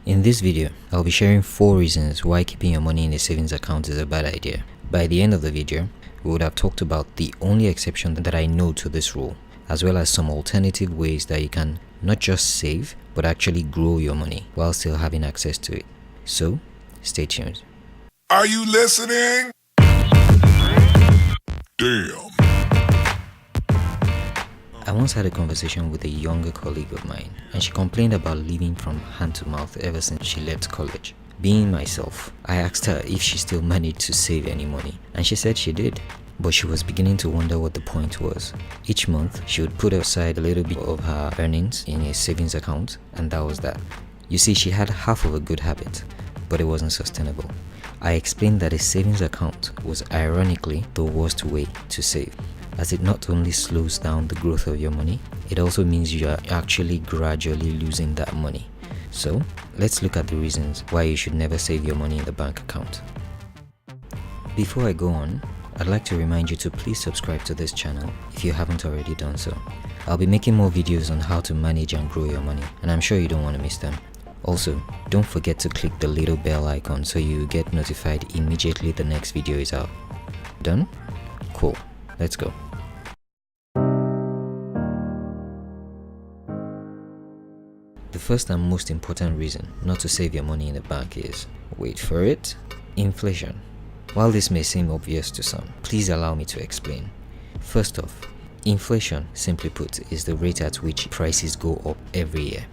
In this video, I'll be sharing 4 reasons why keeping your money in a savings account is a bad idea. By the end of the video, we would have talked about the only exception that I know to this rule, as well as some alternative ways that you can not just save, but actually grow your money while still having access to it. So, stay tuned. Are you listening? Damn. I once had a conversation with a younger colleague of mine, and she complained about living from hand to mouth ever since she left college. Being myself, I asked her if she still managed to save any money, and she said she did. But she was beginning to wonder what the point was. Each month, she would put aside a little bit of her earnings in a savings account, and that was that. You see, she had half of a good habit, but it wasn't sustainable. I explained that a savings account was ironically the worst way to save, as it not only slows down the growth of your money, it also means you are actually gradually losing that money. So, let's look at the reasons why you should never save your money in the bank account. Before I go on, I'd like to remind you to please subscribe to this channel if you haven't already done so. I'll be making more videos on how to manage and grow your money, and I'm sure you don't want to miss them. Also, don't forget to click the little bell icon so you get notified immediately the next video is out. Done? Cool. Let's go. The first and most important reason not to save your money in the bank is, wait for it, inflation. While this may seem obvious to some, please allow me to explain. First off, inflation, simply put, is the rate at which prices go up every year.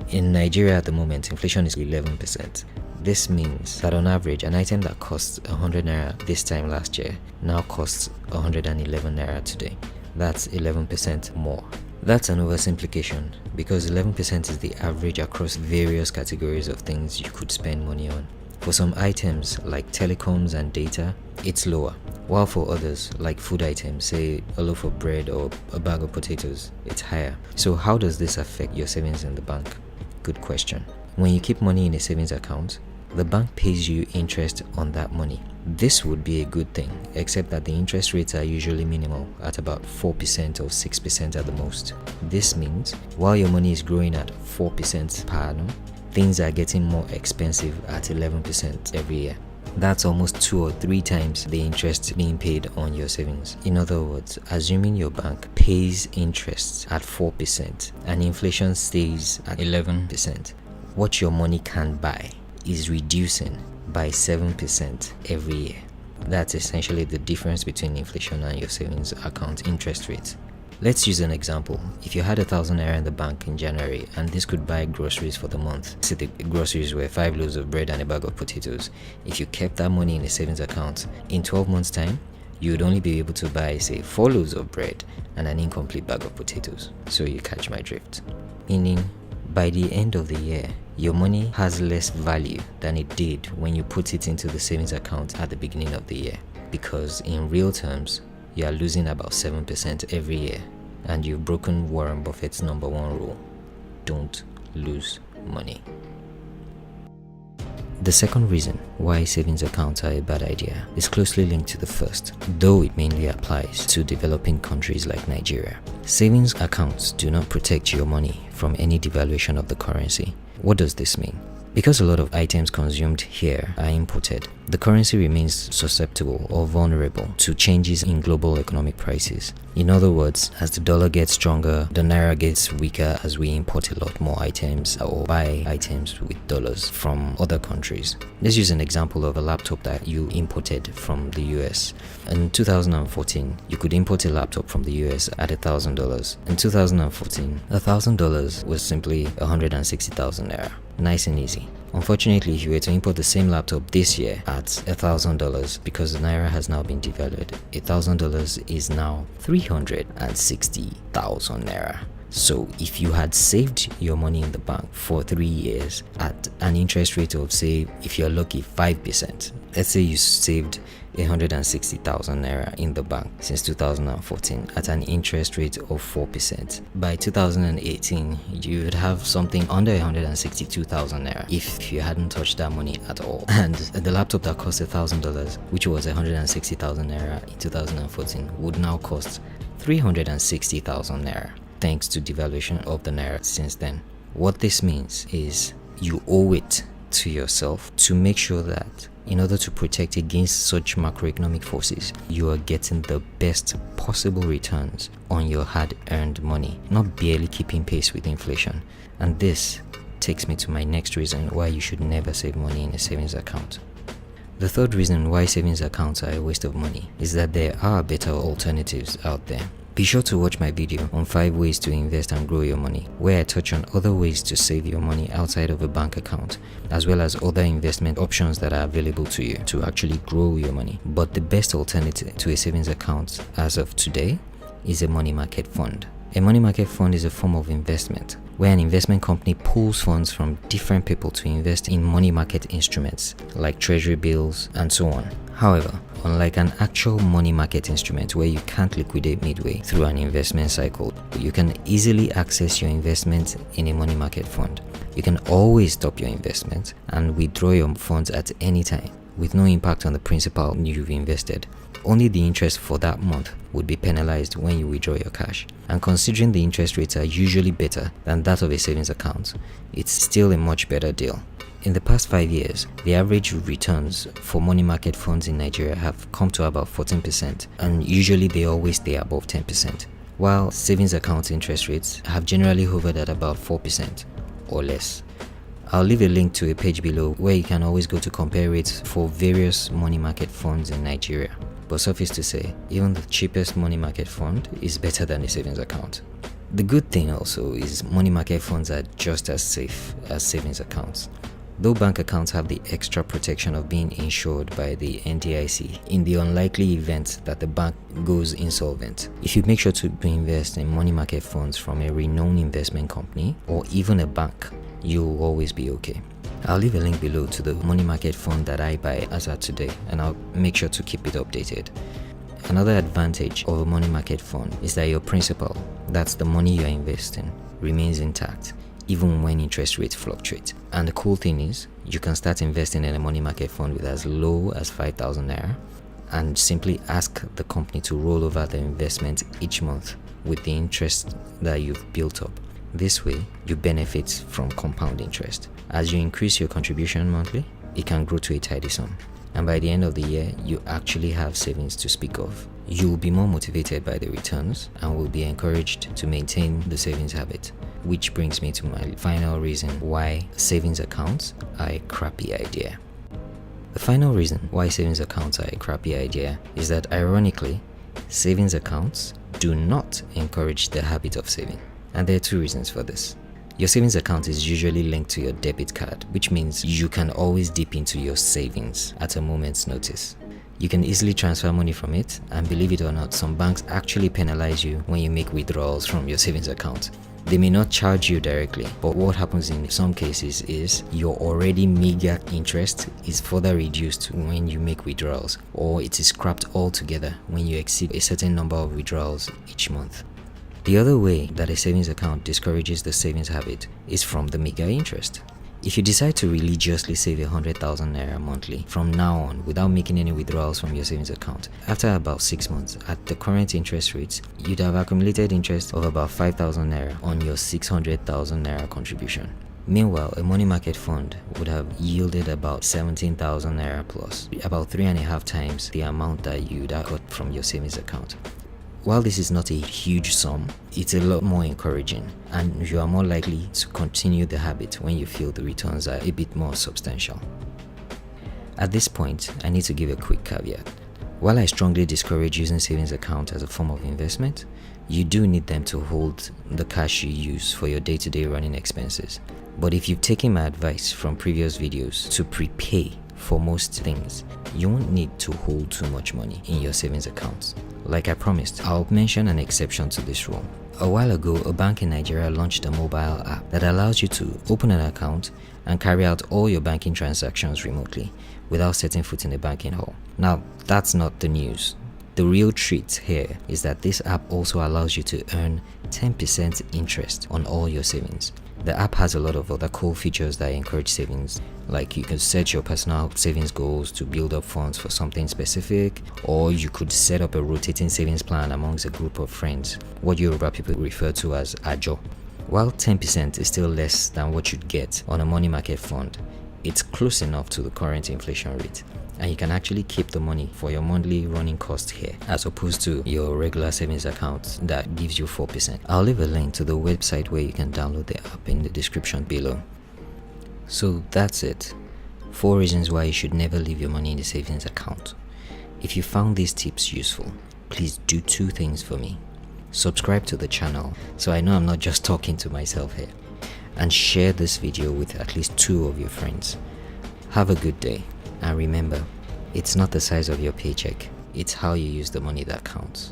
In Nigeria at the moment, inflation is 11%. This means that on average, an item that costs 100 naira this time last year now costs 111 naira today. That's 11% more. That's an oversimplification because 11% is the average across various categories of things you could spend money on. For some items like telecoms and data, it's lower, while for others like food items, say a loaf of bread or a bag of potatoes, it's higher. So how does this affect your savings in the bank? Good question. When you keep money in a savings account, the bank pays you interest on that money. This would be a good thing, except that the interest rates are usually minimal at about 4% or 6% at the most. This means while your money is growing at 4% per annum, things are getting more expensive at 11% every year. That's almost 2 or 3 times the interest being paid on your savings. In other words, assuming your bank pays interest at 4% and inflation stays at 11%, what your money can buy is reducing by 7% every year. That's essentially the difference between inflation and your savings account interest rate. Let's use an example. If you had 1,000 naira in the bank in January and this could buy groceries for the month, say the groceries were 5 loaves of bread and a bag of potatoes, if you kept that money in a savings account, in 12 months time, you would only be able to buy, say, 4 loaves of bread and an incomplete bag of potatoes. So you catch my drift. Meaning, by the end of the year, your money has less value than it did when you put it into the savings account at the beginning of the year, because in real terms, you are losing about 7% every year, and you've broken Warren Buffett's number 1 rule: don't lose money. The second reason why savings accounts are a bad idea is closely linked to the first, though it mainly applies to developing countries like Nigeria. Savings accounts do not protect your money from any devaluation of the currency. What does this mean? Because a lot of items consumed here are imported, the currency remains susceptible or vulnerable to changes in global economic prices. In other words, as the dollar gets stronger, the naira gets weaker as we import a lot more items or buy items with dollars from other countries. Let's use an example of a laptop that you imported from the US. In 2014, you could import a laptop from the US at $1,000. In 2014, $1,000 was simply 160,000 naira. Nice and easy. Unfortunately, if you were to import the same laptop this year at $1,000, because the naira has now been devalued, $1,000 is now 360,000 naira. So if you had saved your money in the bank for 3 years at an interest rate of, say, if you're lucky, 5%, let's say you saved 160,000 naira in the bank since 2014 at an interest rate of 4%. By 2018, you would have something under 162,000 naira if you hadn't touched that money at all. And the laptop that cost $1,000, which was 160,000 naira in 2014, would now cost 360,000 naira, thanks to devaluation of the naira since then. What this means is you owe it to yourself to make sure that in order to protect against such macroeconomic forces, you are getting the best possible returns on your hard-earned money, not barely keeping pace with inflation. And this takes me to my next reason why you should never save money in a savings account. The third reason why savings accounts are a waste of money is that there are better alternatives out there. Be sure to watch my video on 5 ways to invest and grow your money, where I touch on other ways to save your money outside of a bank account, as well as other investment options that are available to you to actually grow your money. But the best alternative to a savings account as of today is a money market fund. A money market fund is a form of investment where an investment company pulls funds from different people to invest in money market instruments like treasury bills and so on. However, unlike an actual money market instrument where you can't liquidate midway through an investment cycle, you can easily access your investment in a money market fund. You can always stop your investment and withdraw your funds at any time with no impact on the principal you've invested. Only the interest for that month would be penalized when you withdraw your cash. And considering the interest rates are usually better than that of a savings account, it's still a much better deal. In the past 5 years, the average returns for money market funds in Nigeria have come to about 14%, and usually they always stay above 10%, while savings account interest rates have generally hovered at about 4% or less. I'll leave a link to a page below where you can always go to compare rates for various money market funds in Nigeria. But suffice to say, even the cheapest money market fund is better than a savings account. The good thing also is money market funds are just as safe as savings accounts. Though bank accounts have the extra protection of being insured by the NDIC in the unlikely event that the bank goes insolvent. If you make sure to invest in money market funds from a renowned investment company or even a bank, you'll always be okay. I'll leave a link below to the money market fund that I buy as at today, and I'll make sure to keep it updated. Another advantage of a money market fund is that your principal, that's the money you're investing, remains intact even when interest rates fluctuate. And the cool thing is, you can start investing in a money market fund with as low as 5,000 naira and simply ask the company to roll over the investment each month with the interest that you've built up. This way, you benefit from compound interest. As you increase your contribution monthly, it can grow to a tidy sum. And by the end of the year, you actually have savings to speak of. You will be more motivated by the returns and will be encouraged to maintain the savings habit. Which brings me to my final reason why savings accounts are a crappy idea. The final reason why savings accounts are a crappy idea is that, ironically, savings accounts do not encourage the habit of saving. And there are 2 reasons for this. Your savings account is usually linked to your debit card, which means you can always dip into your savings at a moment's notice. You can easily transfer money from it, and believe it or not, some banks actually penalize you when you make withdrawals from your savings account. They may not charge you directly, but what happens in some cases is your already meager interest is further reduced when you make withdrawals, or it is scrapped altogether when you exceed a certain number of withdrawals each month. The other way that a savings account discourages the savings habit is from the meager interest. If you decide to religiously save 100,000 naira monthly from now on without making any withdrawals from your savings account, after about 6 months at the current interest rates, you'd have accumulated interest of about 5,000 naira on your 600,000 naira contribution. Meanwhile, a money market fund would have yielded about 17,000 naira plus, about 3.5 times the amount that you'd have got from your savings account. While this is not a huge sum, it's a lot more encouraging, and you are more likely to continue the habit when you feel the returns are a bit more substantial. At this point, I need to give a quick caveat. While I strongly discourage using savings account as a form of investment, you do need them to hold the cash you use for your day-to-day running expenses. But if you've taken my advice from previous videos to prepay for most things, you won't need to hold too much money in your savings accounts. Like I promised, I'll mention an exception to this rule. A while ago, a bank in Nigeria launched a mobile app that allows you to open an account and carry out all your banking transactions remotely without setting foot in the banking hall. Now, that's not the news. The real treat here is that this app also allows you to earn 10% interest on all your savings. The app has a lot of other cool features that encourage savings, like you can set your personal savings goals to build up funds for something specific, or you could set up a rotating savings plan amongst a group of friends, what Yoruba people refer to as ajo. While 10% is still less than what you'd get on a money market fund, it's close enough to the current inflation rate, and you can actually keep the money for your monthly running cost here as opposed to your regular savings account that gives you 4%. I'll leave a link to the website where you can download the app in the description below. So that's it. 4 reasons why you should never leave your money in the savings account. If you found these tips useful, please do 2 things for me. Subscribe to the channel so I know I'm not just talking to myself here, and share this video with at least 2 of your friends. Have a good day, and remember, it's not the size of your paycheck, it's how you use the money that counts.